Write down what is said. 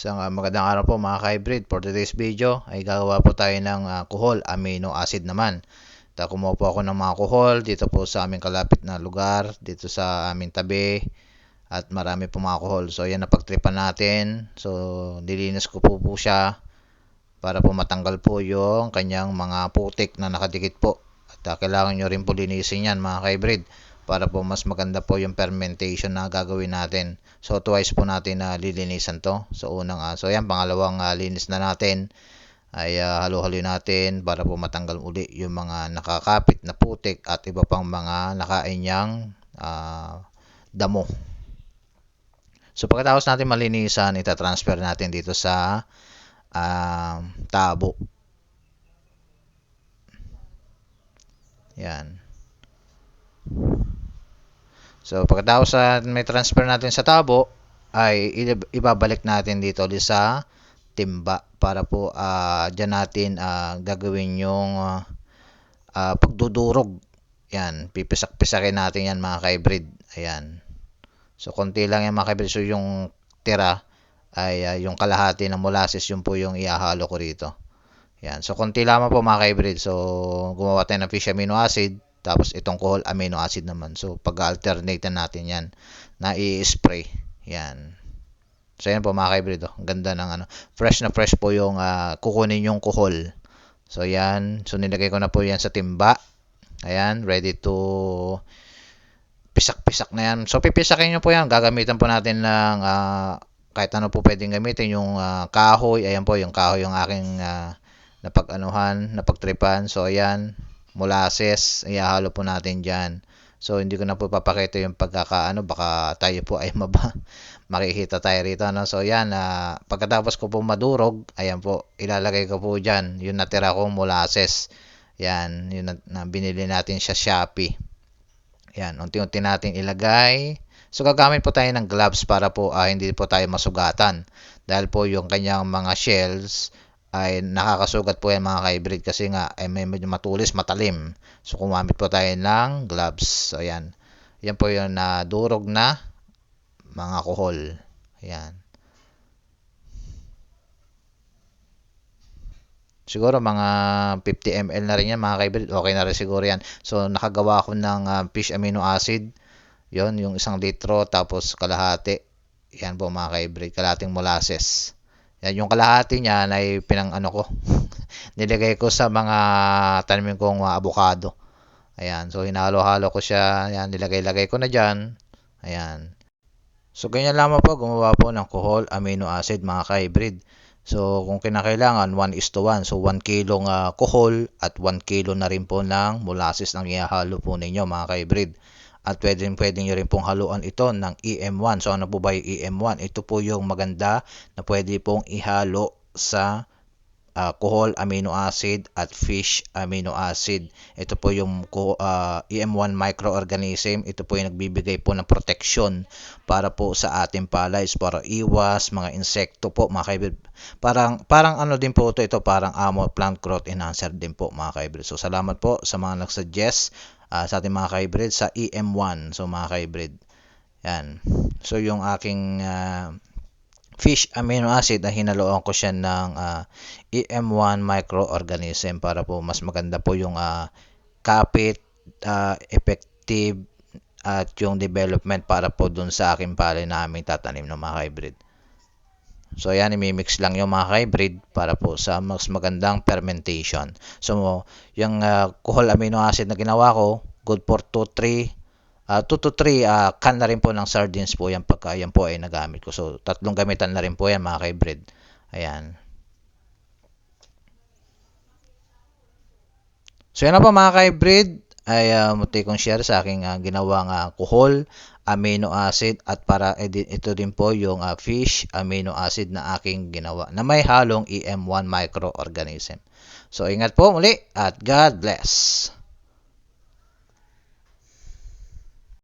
Magandang araw po mga ka-hybrid. For today's video ay gagawa po tayo ng kuhol amino acid naman. Kumuha po ako ng mga kuhol dito po sa aming kalapit na lugar, dito sa aming tabi, at marami po mga kuhol. So yan, napagtripan natin. So nilinis ko po siya para po matanggal po yung kanyang mga putik na nakadikit po. At kailangan nyo rin po linisin yan mga ka-hybrid, para po mas maganda po yung fermentation na gagawin natin. So twice po natin na lilinisan to. So so yan, pangalawang linis na natin ay halo-halo natin para po matanggal uli yung mga nakakapit na putik at iba pang mga nakain niyang damo. So pagkatapos natin malinisan, ita-transfer natin dito sa tabo. Yan. So pagkatapos may transfer natin sa tabo, ay ibabalik natin dito sa timba para po dyan natin gagawin yung pagdudurog. Yan, pipisak-pisakin natin yan mga ka-hybrid. Ayan. So konti lang yan mga ka-hybrid. So yung tira ay yung kalahati ng molasses, yun po yung ihahalo ko rito. Yan. So konti lamang po mga ka-hybrid. So gumawa tayo ng fish amino acid. Tapos itong kuhol amino acid naman. So pag-alternate natin yan na i-spray. Yan. So yan po mga ka-hybrid. Ang ganda ng fresh na fresh po yung kukunin yung kuhol. So yan. So nilagay ko na po yan sa timba. Ayan. Ready to pisak-pisak na yan. So pipisakin nyo po yan. Gagamitan po natin ng kahit ano po pwedeng gamitin. Yung kahoy. Ayan po yung kahoy yung aking napagtripan. So ayan. Molasses, ihahalo po natin dyan. So hindi ko na po papakita yung pagkakaano, baka tayo po ay makikita tayo rito. So yan, pagkatapos ko po madurog, ayan po, ilalagay ko po dyan yung natira kong molasses. Yan, yun na binili natin sa Shopee. Yan, unti-unti natin ilagay. So gagamit po tayo ng gloves para po hindi po tayo masugatan. Dahil po yung kanyang mga shells ay nakakasugat po yan mga ka-hybrid, kasi nga ay may medyo matulis, matalim. So kumamit po tayo ng gloves. So ayan. Yan po yung nadurog na mga kuhol. Ayan. Siguro mga 50 ml na rin yan mga ka-hybrid. Okay na rin siguro yan. So nakagawa ako ng fish amino acid. Yon, yung 1 litro tapos kalahati. Yan po mga ka-hybrid. Kalahating molasses. Yan, yung kalahati niya ay ko. Nilagay ko sa mga tanimin kong avocado. Ayan, so hinalo-halo ko siya. Ayan, nilagay-lagay ko na dyan. Ayan. So ganyan lamang po gumawa po ng kuhol amino acid mga ka-hybrid. So kung kinakailangan 1:1. So 1 kilong kuhol at 1 kilo na rin po ng molasses ang ihahalo po ninyo mga ka-hybrid. At pwedeng nyo rin pong haluan ito ng EM1. So ano po ba yung EM1? Ito po yung maganda na pwede pong ihalo sa kuhol amino acid at fish amino acid. Ito po yung EM1 microorganism. Ito po yung nagbibigay po ng protection para po sa ating palay, para iwas mga insekto po mga ka-hybrid. Parang ano din po ito, parang plant growth enhancer din po mga ka-hybrid. So salamat po sa mga nag-suggest sa ating mga ka-hybrid sa EM1. So mga ka-hybrid, yan. So yung aking fish amino acid na hinaloan ko siya ng EM1 microorganism para po mas maganda po yung kapit, effective at yung development para po dun sa aking palay na aming tatanim ng mga ka-hybrid. So yan, imimix lang yung mga ka-hybrid para po sa mas magandang fermentation. So yung kuhol amino acid na ginawa ko, good for 2 to 3 can na rin po ng sardines po yan pagka yan po ay nagamit ko. So 3 gamitan na rin po yan mga ka-hybrid. Ayan. So yan na po mga ka-hybrid, ay muti kong share sa aking ginawang kuhol amino acid, at para ito din po yung fish amino acid na aking ginawa na may halong EM1 microorganism. So ingat po muli at God bless.